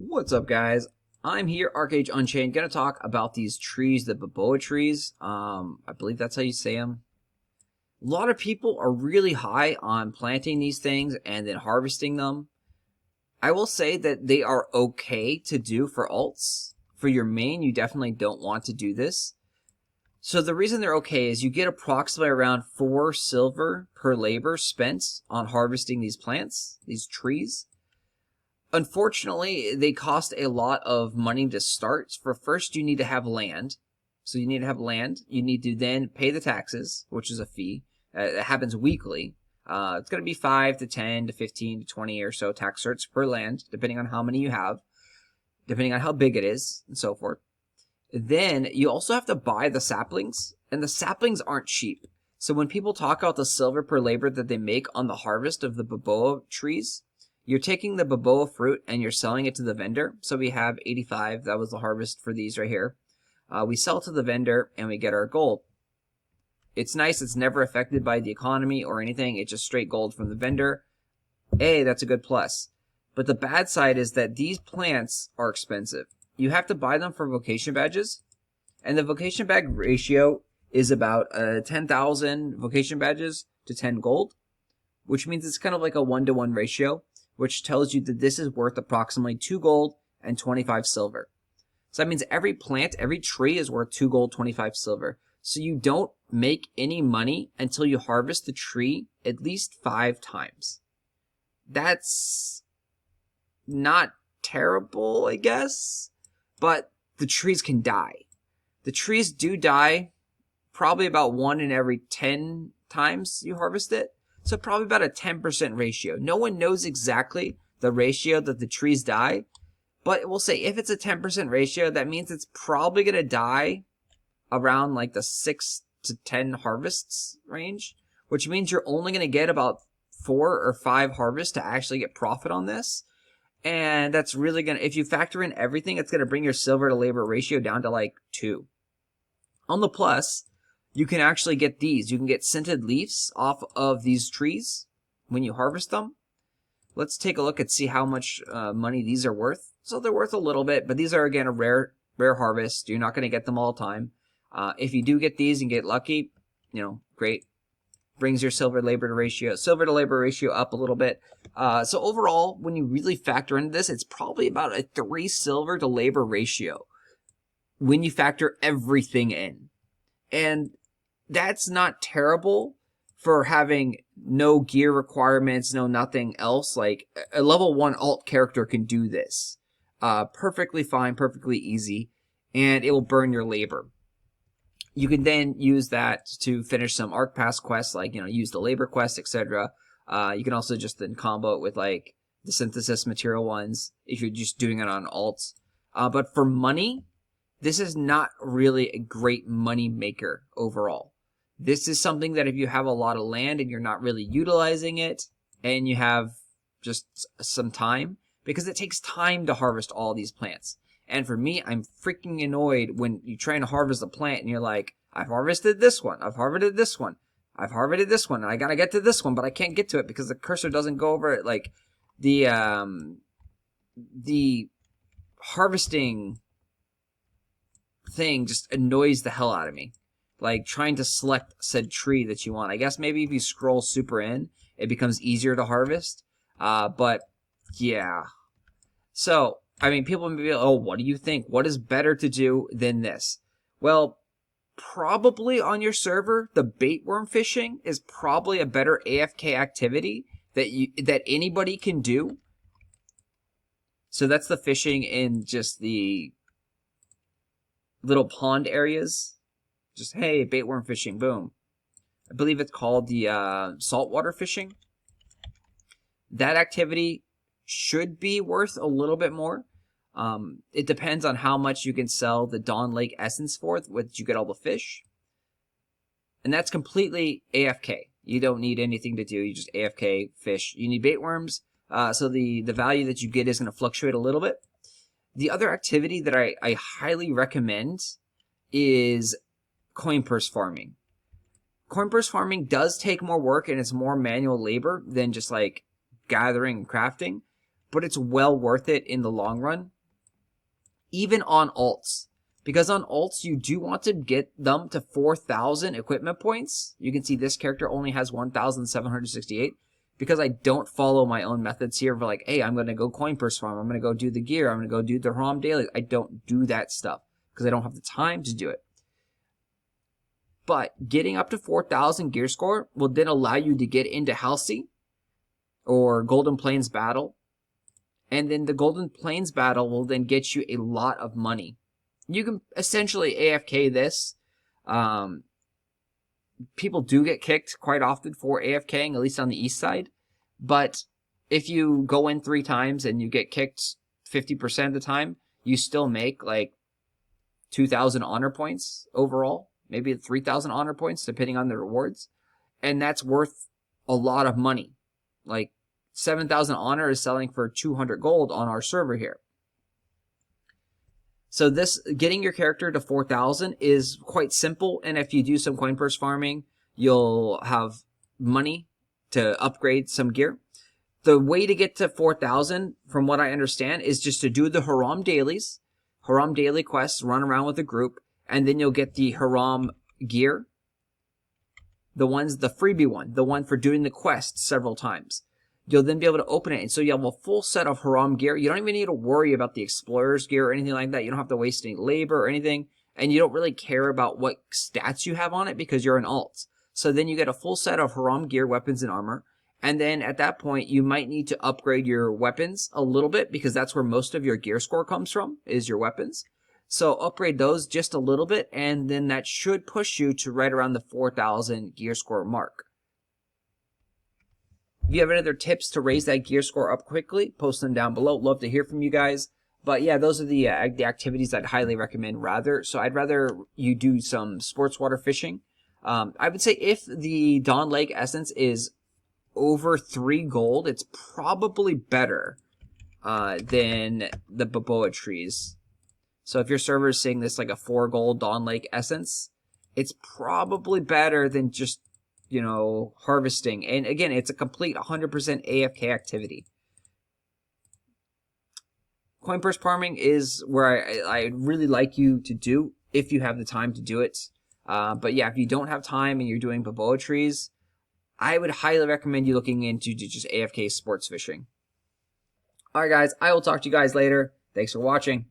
What's up, guys? I'm here, Archeage Unchained, gonna talk about these trees, the baobab trees. I believe that's how you say them. A lot of people are really high on planting these things and then harvesting them. I will say that they are okay to do for alts. For your main, you definitely don't want to do this. So the reason they're okay is you get approximately around 4 silver per labor spent on harvesting these plants, these trees. Unfortunately, they cost a lot of money to start. For first, you need to have land. So you need to have land. You need to then pay the taxes, which is a fee. It happens weekly. It's going to be 5 to 10 to 15 to 20 or so tax certs per land, depending on how many you have, depending on how big it is, and so forth. Then you also have to buy the saplings, and the saplings aren't cheap. So when people talk about the silver per labor that they make on the harvest of the baobab trees, you're taking the baobab fruit and you're selling it to the vendor. So we have 85. That was the harvest for these right here. We sell to the vendor and we get our gold. It's nice. It's never affected by the economy or anything. It's just straight gold from the vendor. Hey, that's a good plus. But the bad side is that these plants are expensive. You have to buy them for vocation badges. And the vocation badge ratio is about 10,000 vocation badges to 10 gold, which means it's kind of like a 1-to-1 ratio, which tells you that this is worth approximately 2 gold and 25 silver. So that means every plant, every tree is worth 2 gold, 25 silver. So you don't make any money until you harvest the tree at least 5 times. That's not terrible, I guess, but the trees can die. The trees do die probably about 1 in every 10 times you harvest it. So probably about a 10% ratio. No one knows exactly the ratio that the trees die, but we'll say if it's a 10% ratio, that means it's probably going to die around like the 6 to 10 harvests range, which means you're only going to get about 4 or 5 harvests to actually get profit on this. And that's really going to, if you factor in everything, it's going to bring your silver to labor ratio down to like 2. On the plus, you can actually get these. You can get scented leaves off of these trees when you harvest them. Let's take a look and see how much money these are worth. So they're worth a little bit, but these are, again, a rare harvest. You're not going to get them all the time. If you do get these and get lucky, great. Brings your silver to labor ratio up a little bit. So overall, when you really factor into this, it's probably about a 3 silver to labor ratio when you factor everything in. And that's not terrible for having no gear requirements, no nothing else. Like a level 1 alt character can do this. Perfectly fine, perfectly easy, and it will burn your labor. You can then use that to finish some Arc Pass quests, like, use the labor quest, etc. You can also just then combo it with like the synthesis material ones if you're just doing it on alts. But for money, this is not really a great money maker overall. This is something that if you have a lot of land and you're not really utilizing it and you have just some time, because it takes time to harvest all these plants. And for me, I'm freaking annoyed when you're trying to harvest a plant and you're like, I've harvested this one, I've harvested this one, I've harvested this one, and I gotta get to this one, but I can't get to it because the cursor doesn't go over it. Like the harvesting thing just annoys the hell out of me. Like trying to select said tree that you want. I guess maybe if you scroll super in, it becomes easier to harvest. But yeah. So, I mean, people may be like, oh, what do you think? What is better to do than this? Well, probably on your server, the baitworm fishing is probably a better AFK activity that anybody can do. So that's the fishing in just the little pond areas. Just, hey, baitworm fishing, boom. I believe it's called the saltwater fishing. That activity should be worth a little bit more. It depends on how much you can sell the Dawn Lake Essence for, which you get all the fish. And that's completely AFK. You don't need anything to do. You just AFK fish. You need baitworms, so the value that you get is going to fluctuate a little bit. The other activity that I highly recommend is coin purse farming. Coin purse farming does take more work and it's more manual labor than just like gathering and crafting. but it's well worth it in the long run, even on alts. Because on alts, you do want to get them to 4,000 equipment points. You can see this character only has 1,768 because I don't follow my own methods here of like, hey, I'm going to go coin purse farm. I'm going to go do the gear. I'm going to go do the Haram daily. I don't do that stuff because I don't have the time to do it. But getting up to 4,000 gear score will then allow you to get into Halsey or Golden Plains Battle. And then the Golden Plains Battle will then get you a lot of money. You can essentially AFK this. People do get kicked quite often for AFKing, at least on the east side. But if you go in 3 times and you get kicked 50% of the time, you still make like 2,000 honor points overall. Maybe 3,000 honor points, depending on the rewards. And that's worth a lot of money. Like 7,000 honor is selling for 200 gold on our server here. So this, getting your character to 4,000 is quite simple. And if you do some coin purse farming, you'll have money to upgrade some gear. The way to get to 4,000, from what I understand, is just to do the Haram dailies, Haram daily quests, run around with a group, and then you'll get the Haram gear. The freebie one, the one for doing the quest several times. You'll then be able to open it, and so you have a full set of Haram gear. You don't even need to worry about the Explorer's gear or anything like that. You don't have to waste any labor or anything, and you don't really care about what stats you have on it because you're an alt. So then you get a full set of Haram gear, weapons, and armor, and then at that point, you might need to upgrade your weapons a little bit because that's where most of your gear score comes from, is your weapons. So upgrade those just a little bit, and then that should push you to right around the 4,000 gear score mark. If you have any other tips to raise that gear score up quickly, post them down below. Love to hear from you guys. But yeah, those are the activities I'd highly recommend rather. So I'd rather you do some sports water fishing. I would say if the Dawn Lake Essence is over 3 gold, it's probably better than the Baboa trees. So if your server is saying this like a 4 gold Dawn Lake Essence, it's probably better than just, you know, harvesting. And again, it's a complete 100% AFK activity. Coin purse farming is where I really like you to do if you have the time to do it. But yeah, if you don't have time and you're doing Baboa trees, I would highly recommend you looking into just AFK sports fishing. Alright guys, I will talk to you guys later. Thanks for watching.